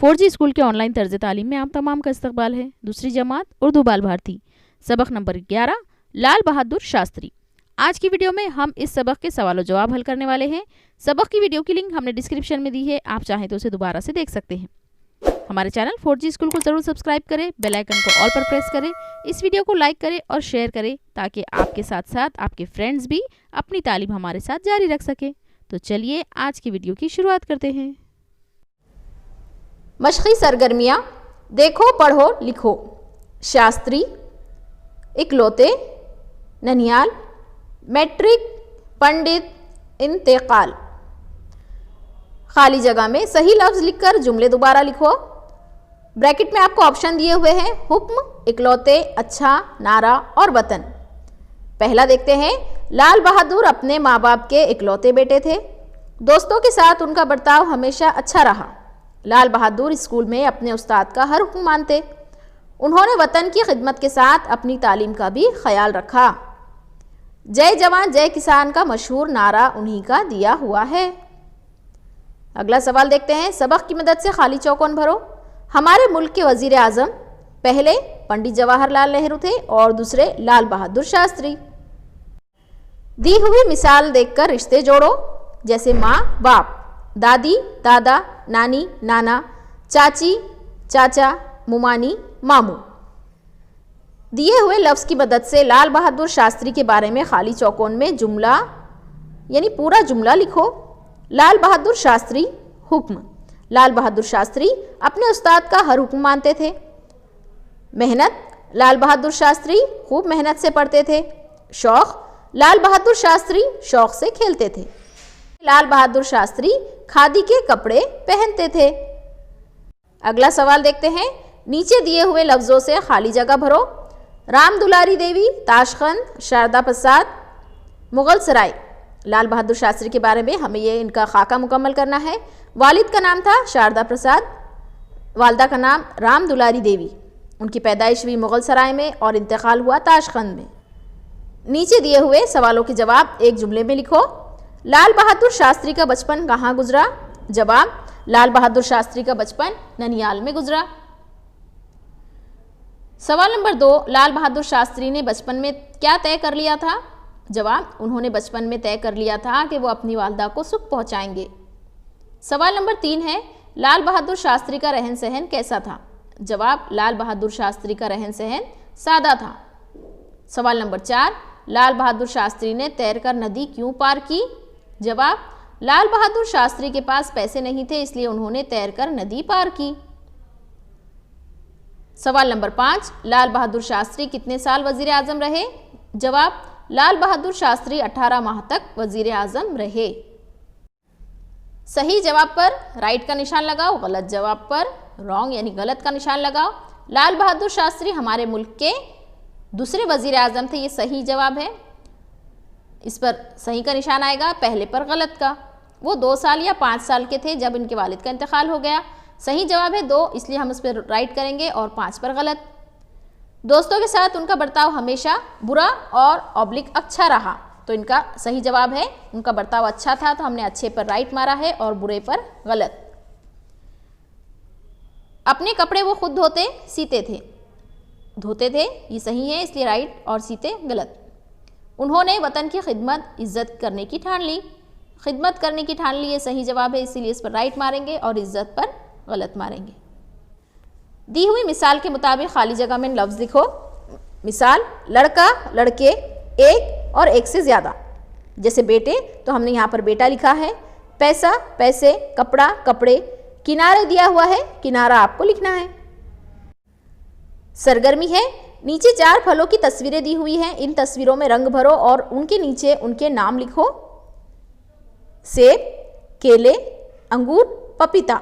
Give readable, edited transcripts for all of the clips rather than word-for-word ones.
4G school के online तर्ज तालीम में आप तमाम का इस्तकबाल है। दूसरी जमात उर्दू बाल भारती, सबक नंबर 11, लाल बहादुर शास्त्री। आज की वीडियो में हम इस सबक के सवालों जवाब हल करने वाले हैं। सबक की वीडियो की लिंक हमने डिस्क्रिप्शन में दी है, आप चाहें तो उसे दोबारा से देख सकते हैं। हमारे चैनल 4G स्कूल को ज़रूर सब्सक्राइब करें, बेल आइकन को ऑल पर प्रेस करें, इस वीडियो को लाइक करें और शेयर करें ताकि आपके साथ साथ आपके फ्रेंड्स भी अपनी तालीम हमारे साथ जारी रख सकें। तो चलिए आज की वीडियो की शुरुआत करते हैं। मशक़ी सरगर्मियाँ, देखो पढ़ो लिखो। शास्त्री, इकलौते, ननियाल, मैट्रिक, पंडित, इंतकाल। खाली जगह में सही लफ्ज़ लिखकर जुमले दोबारा लिखो। ब्रैकेट में आपको ऑप्शन दिए हुए हैं, हुक्म, इकलौते, अच्छा, नारा और वतन। पहला देखते हैं। लाल बहादुर अपने माँ बाप के इकलौते बेटे थे। दोस्तों के साथ उनका बर्ताव हमेशा अच्छा रहा। लाल बहादुर स्कूल में अपने उस्ताद का हर हुक्म मानते। उन्होंने वतन की खिदमत के साथ अपनी तालीम का भी ख्याल रखा। जय जवान जय किसान का मशहूर नारा उन्हीं का दिया हुआ है। अगला सवाल देखते हैं। सबक की मदद से खाली चौकोन भरो। हमारे मुल्क के वजीर आज़म पहले पंडित जवाहरलाल नेहरू थे और दूसरे लाल बहादुर शास्त्री। दी हुई मिसाल देखकर रिश्ते जोड़ो, जैसे माँ बाप, दादी दादा, नानी नाना, चाची चाचा, मुमानी मामू। दिए हुए लफ्ज़ की मदद से लाल बहादुर शास्त्री के बारे में खाली चौकोन में जुमला यानी पूरा जुमला लिखो। लाल बहादुर शास्त्री, हुक्म। लाल बहादुर शास्त्री अपने उस्ताद का हर हुक्म मानते थे। मेहनत, लाल बहादुर शास्त्री खूब मेहनत से पढ़ते थे। शौक़, लाल बहादुर शास्त्री शौक़ से खेलते थे। लाल बहादुर शास्त्री खादी के कपड़े पहनते थे। अगला सवाल देखते हैं। नीचे दिए हुए लफ्ज़ों से खाली जगह भरो। राम दुलारी देवी, ताशकंद, शारदा प्रसाद, मुग़ल सराय। लाल बहादुर शास्त्री के बारे में हमें ये इनका खाका मुकम्मल करना है। वालिद का नाम था शारदा प्रसाद, वालदा का नाम राम दुलारी देवी। उनकी पैदाइश हुई मुग़ल सराय में और इंतकाल हुआ ताशकंद में। नीचे दिए हुए सवालों के जवाब एक जुमले में लिखो। लाल बहादुर शास्त्री का बचपन कहाँ गुजरा? जवाब, लाल बहादुर शास्त्री का बचपन ननियाल में गुजरा। सवाल नंबर 2, लाल बहादुर शास्त्री ने बचपन में क्या तय कर लिया था? जवाब, उन्होंने बचपन में तय कर लिया था कि वो अपनी वालदा को सुख पहुंचाएंगे। सवाल नंबर 3 है, लाल बहादुर शास्त्री का रहन सहन कैसा था? जवाब, लाल बहादुर शास्त्री का रहन सहन सादा था। सवाल नंबर 4, लाल बहादुर शास्त्री ने तैरकर नदी क्यों पार की? जवाब, लाल बहादुर शास्त्री के पास पैसे नहीं थे, इसलिए उन्होंने तैरकर नदी पार की। सवाल नंबर 5, लाल बहादुर शास्त्री कितने साल वजीर आज़म रहे? जवाब, लाल बहादुर शास्त्री 18 माह तक वजीर आज़म रहे। सही जवाब पर राइट का निशान लगाओ, गलत जवाब पर रॉन्ग यानी गलत का निशान लगाओ। लाल बहादुर शास्त्री हमारे मुल्क के दूसरे वजीर आज़म थे, ये सही जवाब है। इस पर सही का निशान आएगा, पहले पर गलत का। वो 2 साल या 5 साल के थे जब इनके वालिद का इंतकाल हो गया। सही जवाब है 2, इसलिए हम इस पर राइट करेंगे और 5 पर गलत। दोस्तों के साथ उनका बर्ताव हमेशा बुरा और ऑब्लिक अच्छा रहा, तो इनका सही जवाब है उनका बर्ताव अच्छा था, तो हमने अच्छे पर राइट मारा है और बुरे पर गलत। अपने कपड़े वो खुद धोते सीते थे, धोते थे ये सही है, इसलिए राइट, और सीते गलत। उन्होंने वतन की खिदमत इज्जत करने की ठान ली, खिदमत करने की ठान ली ये सही जवाब है, इसीलिए इस पर राइट मारेंगे और इज्जत पर गलत मारेंगे। दी हुई मिसाल के मुताबिक खाली जगह में लफ्ज़ लिखो। मिसाल, लड़का, लड़के, एक और एक से ज़्यादा। जैसे बेटे, तो हमने यहाँ पर बेटा लिखा है। पैसा, पैसे, कपड़ा, कपड़े। किनारे दिया हुआ है, किनारा आपको लिखना है। सरगर्मी है, नीचे 4 फलों की तस्वीरें दी हुई हैं, इन तस्वीरों में रंग भरो और उनके नीचे उनके नाम लिखो। सेब, केले, अंगूर, पपीता।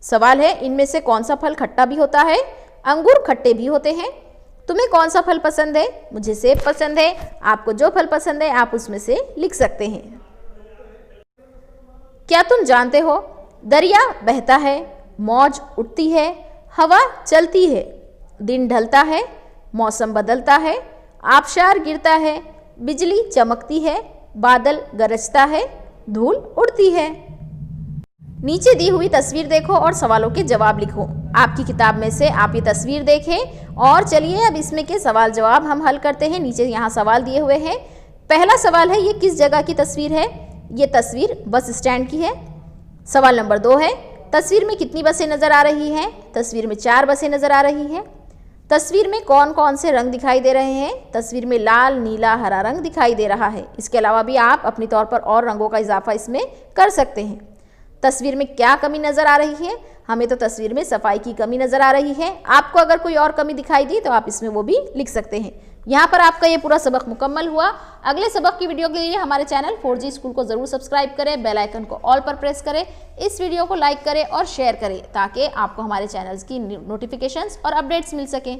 सवाल है, इनमें से कौन सा फल खट्टा भी होता है? अंगूर खट्टे भी होते हैं। तुम्हें कौन सा फल पसंद है? मुझे सेब पसंद है। आपको जो फल पसंद है आप उसमें से लिख सकते हैं। क्या तुम जानते हो, दरिया बहता है, मौज उठती है, हवा चलती है, दिन ढलता है, मौसम बदलता है, आबशार गिरता है, बिजली चमकती है, बादल गरजता है, धूल उड़ती है। नीचे दी हुई तस्वीर देखो और सवालों के जवाब लिखो। आपकी किताब में से आप ये तस्वीर देखें और चलिए अब इसमें के सवाल जवाब हम हल करते हैं। नीचे यहाँ सवाल दिए हुए हैं। पहला सवाल है, ये किस जगह की तस्वीर है? ये तस्वीर बस स्टैंड की है। सवाल नंबर 2 है, तस्वीर में कितनी बसें नजर आ रही हैं? तस्वीर में 4 बसें नजर आ रही हैं। तस्वीर में कौन कौन से रंग दिखाई दे रहे हैं? तस्वीर में लाल, नीला, हरा रंग दिखाई दे रहा है। इसके अलावा भी आप अपनी तौर पर और रंगों का इजाफा इसमें कर सकते हैं। तस्वीर में क्या कमी नजर आ रही है? हमें तो तस्वीर में सफाई की कमी नजर आ रही है। आपको अगर कोई और कमी दिखाई दी तो आप इसमें वो भी लिख सकते हैं। यहाँ पर आपका ये पूरा सबक मुकम्मल हुआ। अगले सबक की वीडियो के लिए हमारे चैनल 4G स्कूल को ज़रूर सब्सक्राइब करें, बेल आइकन को ऑल पर प्रेस करें, इस वीडियो को लाइक करें और शेयर करें ताकि आपको हमारे चैनल्स की नोटिफिकेशंस और अपडेट्स मिल सकें।